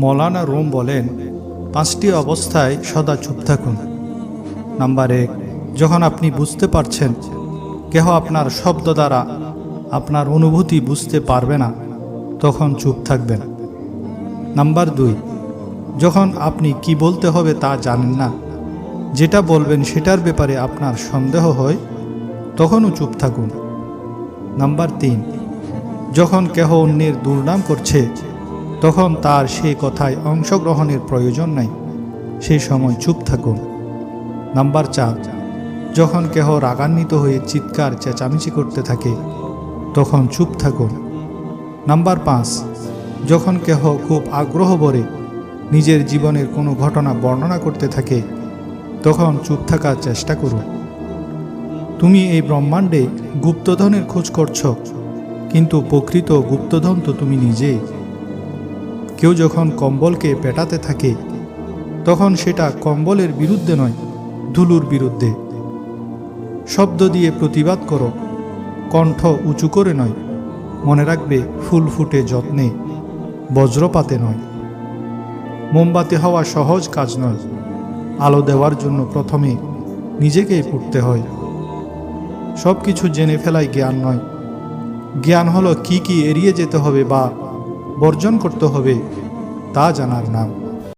মৌলানা room বলেন, 5টি অবস্থায় সদা চুপ থাকুন। নাম্বার 1, যখন আপনি বুঝতে পারছেন কেহ আপনার শব্দ দ্বারা আপনার অনুভূতি বুঝতে পারবে না, তখন চুপ থাকবেন। নাম্বার 2, যখন আপনি কি বলতে হবে তা জানেন না, যেটা বলবেন সেটার ব্যাপারে আপনার সন্দেহ হয়, তখনও চুপ থাকুন। নাম্বার 3, যখন কেহ অন্যের দুর্নাম করছে, তখন তার সেই কথায় অংশগ্রহণের প্রয়োজন নাই, সেই সময় চুপ থাকুন। নাম্বার 4, যখন কেহ রাগান্বিত হয়ে চিৎকার চেঁচামেচি করতে থাকে, তখন চুপ থাকুন। নাম্বার 5, যখন কেহ খুব আগ্রহ ভরে নিজের জীবনের কোনো ঘটনা বর্ণনা করতে থাকে, তখন চুপ থাকার চেষ্টা করুন। তুমি এই ব্রহ্মাণ্ডে গুপ্তধনের খোঁজ করছ, কিন্তু প্রকৃত গুপ্তধন তো তুমি নিজেই। কেউ যখন কম্বলকে পেটাতে থাকে, তখন সেটা কম্বলের বিরুদ্ধে নয়, ধুলোর বিরুদ্ধে। শব্দ দিয়ে প্রতিবাদ করো, কণ্ঠ উঁচু করে নয়। মনে রাখবে, ফুল ফুটে যত্নে, বজ্রপাতে নয়। মোমবাতি হওয়া সহজ কাজ নয়। আলো দেওয়ার জন্য প্রথমে নিজেকেই পুড়তে হয়। সব কিছু জেনে ফেলাই জ্ঞান নয়। জ্ঞান হলো কি কি এড়িয়ে যেতে হবে বা বর্জন করতে হবে তা জানার নাম।